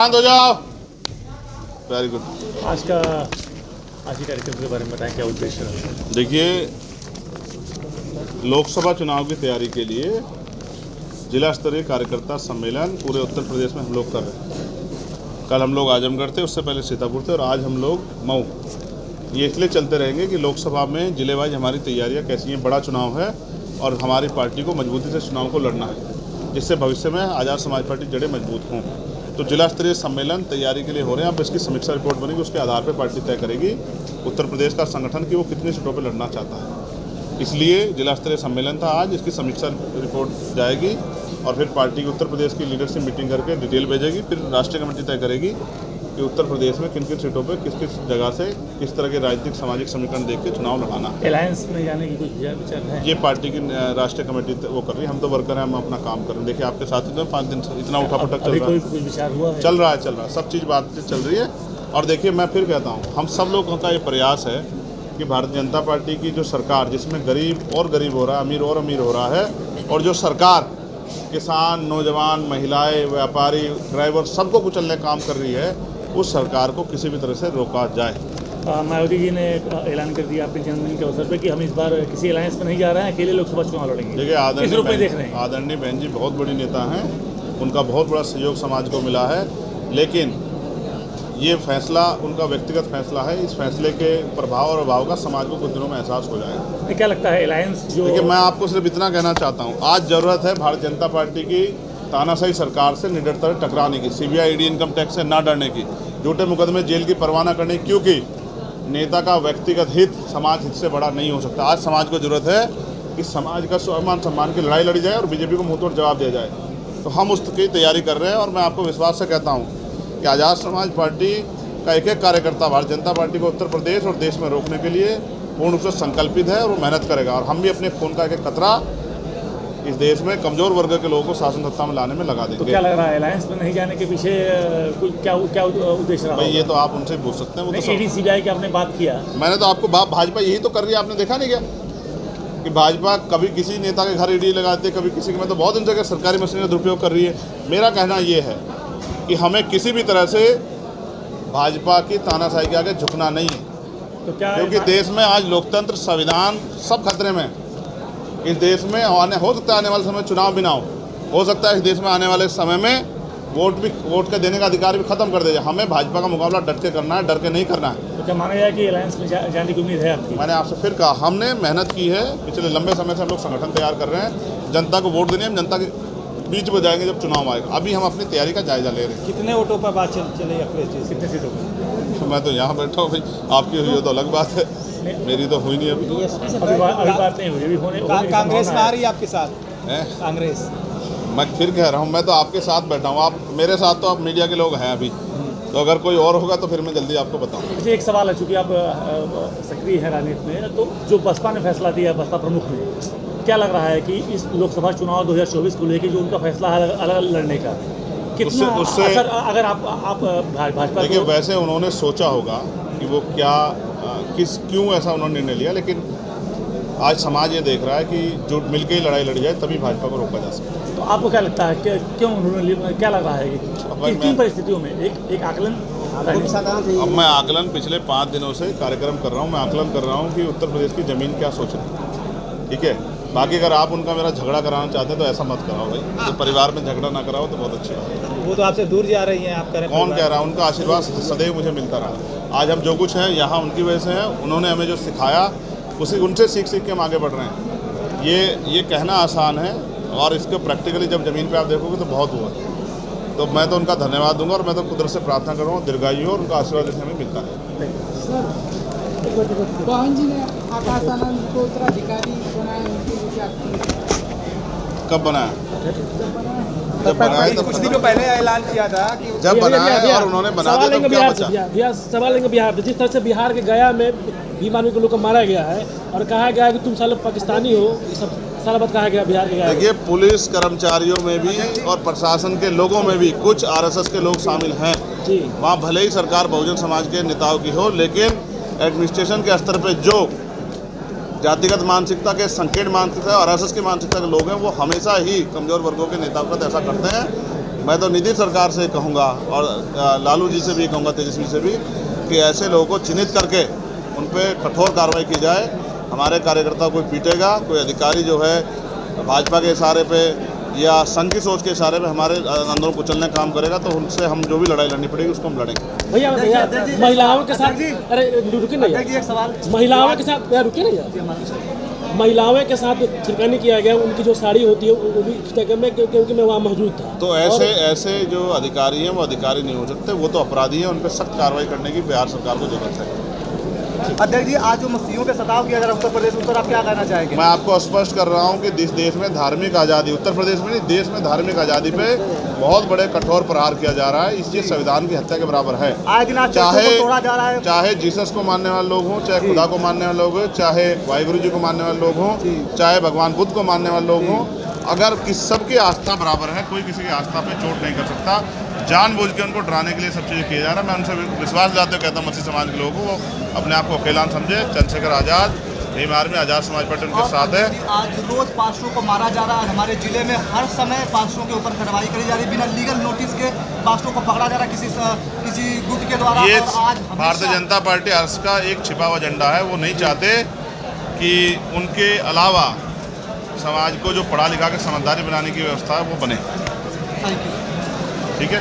शांत हो जाओ। Very good. आज ही कार्यक्रम के बारे में बताएं, क्या उद्देश्य है? देखिए, लोकसभा चुनाव की तैयारी के लिए जिला स्तरीय कार्यकर्ता सम्मेलन पूरे उत्तर प्रदेश में हम लोग कर रहे हैं। कल हम लोग आजमगढ़ थे, उससे पहले सीतापुर थे और आज हम लोग मऊ। ये इसलिए चलते रहेंगे कि लोकसभा में जिले वाइज हमारी तैयारियां कैसी हैं। बड़ा चुनाव है और हमारी पार्टी को मजबूती से चुनाव को लड़ना है, जिससे भविष्य में आज़ाद समाज पार्टी जड़ें मजबूत हों। तो जिला स्तरीय सम्मेलन तैयारी के लिए हो रहे हैं। अब इसकी समीक्षा रिपोर्ट बनेगी, उसके आधार पर पार्टी तय करेगी उत्तर प्रदेश का संगठन कि वो कितनी सीटों पर लड़ना चाहता है। इसलिए जिला स्तरीय सम्मेलन था आज, इसकी समीक्षा रिपोर्ट जाएगी और फिर पार्टी की उत्तर प्रदेश की लीडरशिप मीटिंग करके डिटेल भेजेगी। फिर राष्ट्रीय कमेटी तय करेगी कि उत्तर प्रदेश में किन किन सीटों पर किस किस जगह से किस तरह के राजनीतिक सामाजिक समीकरण देख के चुनाव लड़ाना है। अलायंस में जाने की कुछ विचार है? ये पार्टी की राष्ट्रीय कमेटी वो कर रही है, हम तो वर्कर हैं, हम अपना काम कर रहे हैं। देखिए, आपके साथ ही तो 5 दिन से इतना उठापटक चल रहा है। कोई विचार हुआ है? चल रहा है, सब चीज़ बातचीत चल रही है। और देखिए, मैं फिर कहता हूँ, हम सब लोगों का ये प्रयास है कि भारतीय जनता पार्टी की जो सरकार, जिसमें गरीब और गरीब हो रहा है, अमीर और अमीर हो रहा है, और जो सरकार किसान, नौजवान, महिलाएं, व्यापारी, ड्राइवर सबको कुचलने का काम कर रही है, उस सरकार को किसी भी तरह से रोका जाए। मायावती जी ने ऐलान कर दिया अपने जन्मदिन के अवसर पर कि हम इस बार किसी अलायंस में नहीं जा रहे हैं, अकेले लोकसभा चुनाव लड़ेंगे। देखिए, आदरणीय बहन जी बहुत बड़ी नेता हैं, उनका बहुत बड़ा सहयोग समाज को मिला है, लेकिन ये फैसला उनका व्यक्तिगत फैसला है। इस फैसले के प्रभाव और अभाव का समाज को कुछ दिनों में एहसास हो जाएगा। क्या लगता है अलायंस जो? देखिए, मैं आपको सिर्फ इतना कहना चाहता हूँ, आज ज़रूरत है भारतीय जनता पार्टी की तानाशाही सरकार से निडरता से टकराने की, सीबीआई, ईडी, इनकम टैक्स से ना डरने की, झूठे मुकदमे जेल की परवाह न करने की, क्योंकि नेता का व्यक्तिगत हित समाज हित से बड़ा नहीं हो सकता। आज समाज को जरूरत है कि समाज का स्वाभिमान सम्मान की लड़ाई लड़ी जाए और बीजेपी को मुंहतोड़ जवाब दिया जाए। तो हम उसकी तैयारी कर रहे हैं और मैं आपको विश्वास से कहता हूँ कि आज़ाद समाज पार्टी का एक एक कार्यकर्ता भारतीय जनता पार्टी को उत्तर प्रदेश और देश में रोकने के लिए पूर्ण रूप से संकल्पित है और वो मेहनत करेगा। और हम भी अपने खून का एक एक कतरा इस देश में कमजोर वर्ग के लोगों को शासन सत्ता में लाने में लगा देंगे। तो क्या लग रहा है अलायंस में नहीं जाने के पीछे क्या उद्देश्य रहा? भाई, ये तो आप उनसे पूछ सकते हैं। वो तो ईडी सीबीआई की आपने बात किया, मैंने तो आपको भाजपा यही तो कर रही है, आपने देखा नहीं क्या कि भाजपा कभी किसी नेता के घर ईडी लगाती है, कभी किसी के, मैं तो बहुत इन जगह सरकारी मशीनरी का दुरुपयोग कर रही है। मेरा कहना ये है कि हमें किसी भी तरह से भाजपा की तानाशाही के आगे झुकना नहीं है। तो क्या, क्योंकि देश में आज लोकतंत्र, संविधान सब खतरे में। इस देश में हो सकता है आने वाले समय चुनाव भी ना हो सकता है इस देश में आने वाले समय में वोट के देने का अधिकार भी खत्म कर दिया। हमें भाजपा का मुकाबला डट के करना है, डर के नहीं करना है। तो क्या माना जाए कि अलायंस में जाने की उम्मीद है आपकी? मैंने आपसे फिर कहा, हमने मेहनत की है, पिछले लंबे समय से हम लोग संगठन तैयार कर रहे हैं। जनता को वोट देनी है, हम जनता के बीच में जाएंगे जब चुनाव आएगा। अभी हम अपनी तैयारी का जायजा ले रहे हैं। कितने वोटों पर बात चलेगी अखिलेश जी? कितने सीटों पर? मैं तो यहाँ बैठा हूँ भाई, आपकी हुई हो तो अलग बात है, मेरी तो हुई नहीं अभी। अभी बात नहीं हुई, अभी होने कांग्रेस आ रही है आपके साथ? कांग्रेस, मैं फिर कह रहा हूँ, मैं तो आपके साथ बैठा हूँ, आप मेरे साथ तो आप मीडिया के लोग हैं अभी, तो अगर कोई और होगा तो फिर मैं जल्दी आपको बताऊँ। मुझे एक सवाल है, चूँकि आप सक्रिय हैं राजनीति में, तो जो बसपा ने फैसला दिया, बसपा प्रमुख ने, क्या लग रहा है कि इस लोकसभा चुनाव 2024 को लेकर जो उनका फैसला है अलग लड़ने का, कितना असर अगर आप भाजपा? देखिए, वैसे उन्होंने सोचा होगा कि वो क्यों ऐसा उन्होंने निर्णय लिया, लेकिन आज समाज ये देख रहा है कि जो मिलकर ही लड़ाई लड़ी जाए तभी भाजपा को रोका जा सकता है। तो आपको क्या लगता है कि क्यों उन्होंने, क्या लग रहा है कि किन परिस्थितियों में एक आकलन? अब मैं आकलन पिछले 5 दिनों से कार्यक्रम कर रहा हूँ। मैं आकलन कर रहा हूँ कि उत्तर प्रदेश की ज़मीन क्या सोच रही है, ठीक है। बाकी अगर आप उनका मेरा झगड़ा कराना चाहते हैं तो ऐसा मत कराओ भाई, तो परिवार में झगड़ा ना कराओ तो बहुत अच्छी बात है। वो तो आपसे दूर जा रही हैं, आप करें? कौन कह रहा है? उनका आशीर्वाद सदैव मुझे मिलता रहा। आज हम जो कुछ हैं यहाँ उनकी वजह से हैं। उन्होंने हमें जो सिखाया उनसे सीख के हम आगे बढ़ रहे हैं। ये कहना आसान है और इसको प्रैक्टिकली जब ज़मीन पे आप देखोगे तो बहुत हुआ। तो मैं तो उनका धन्यवाद दूंगा और मैं तो कुदरत से प्रार्थना कर रहा हूँ दीर्घायु हो और उनका आशीर्वाद जैसे हमें मिलता है। पवन जी ने आकाश आनंद को उत्तराधिकारी बनाया, कब बनाया? जब बनाया तो कुछ दिनों पहले ऐलान किया था कि जब बनाया और उन्होंने बना दिया तो क्या बचा? सवाल लेंगे बिहार, जिस तरह से बिहार के गया में भीम आर्मी के लोग को मारा गया है और कहा गया है कि तुम साले पाकिस्तानी हो, ये सब सारा बात कहा गया बिहार के गया। देखिए, पुलिस कर्मचारियों में भी और प्रशासन के लोगों में भी कुछ आरएसएस के लोग शामिल हैं जी। वहाँ भले ही सरकार बहुजन समाज के नेताओं की हो, लेकिन एडमिनिस्ट्रेशन के स्तर पे जो जातिगत मानसिकता के संकीर्ण मानसिकता और आरएसएस की मानसिकता के लोग हैं, वो हमेशा ही कमजोर वर्गों के नेताओं का ऐसा करते हैं मैं तो नीतीश सरकार से कहूँगा और लालू जी से भी कहूँगा, तेजस्वी से भी, कि ऐसे लोगों को चिन्हित करके उन पर कठोर कार्रवाई की जाए। हमारे कार्यकर्ता कोई पीटेगा, कोई अधिकारी जो है भाजपा के इशारे पे या संघ की सोच के इशारे पे हमारे आंदोलन को चलने काम करेगा, तो उनसे हम जो भी लड़ाई लड़नी पड़ेगी उसको हम लड़ेंगे। भैया महिलाओं के साथ, अरे रुके नहीं, एक सवाल, महिलाओं के साथ रुके नहीं, महिलाओं के साथ छिड़कानी किया गया, उनकी जो साड़ी होती है वो भी जगह में, क्योंकि मैं वहाँ मौजूद था। तो ऐसे जो अधिकारी हैं वो अधिकारी नहीं हो सकते, वो तो अपराधी हैं, उन पर सख्त कार्रवाई करने की बिहार सरकार को जरूरत है। अध्यक्ष जी, आज जो मसीहों पे सताव किया जा रहा है उत्तर प्रदेश, उस पर आप क्या कहना चाहेंगे? मैं आपको स्पष्ट कर रहा हूँ कि इस देश में धार्मिक आज़ादी, उत्तर प्रदेश में नहीं, देश में धार्मिक आज़ादी पे बहुत बड़े कठोर प्रहार किया जा रहा है। इसलिए संविधान की हत्या के बराबर है। आज दिन आज चर्चों को तोड़ा जा रहा है। चाहे जीसस को मानने वाले लोग हों, चाहे खुदा को मानने वाले लोग हों, चाहे वाहिगुरु जी को मानने वाले लोग हों, चाहे भगवान बुद्ध को मानने वाले लोग हों, अगर सबकी आस्था बराबर है, कोई किसी की आस्था पे चोट नहीं कर सकता। जानबूझ के उनको डराने के लिए सब चीज़ें किया जा रहा है। मैं उनसे विश्वास दिलाते हुए कहता हूँ मसीह समाज के लोगों को वो अपने आप को अकेला समझे। चंद्रशेखर आज़ाद भीम आर्मी, आज़ाद समाज पार्टी उनके साथ है। आज रोज पास्टरों को मारा जा रहा है। हमारे जिले में हर समय पास्टरों के ऊपर कार्रवाई करी जा रही है, बिना लीगल नोटिस के पास्टरों को पकड़ा जा रहा है किसी गुट के द्वारा। ये आज भारतीय जनता पार्टी अर्स का एक छिपा हुआ एजेंडा है। वो नहीं चाहते कि उनके अलावा समाज को जो पढ़ा लिखा के समझदारी बनाने की व्यवस्था है वो बने। Thank you. ठीक है।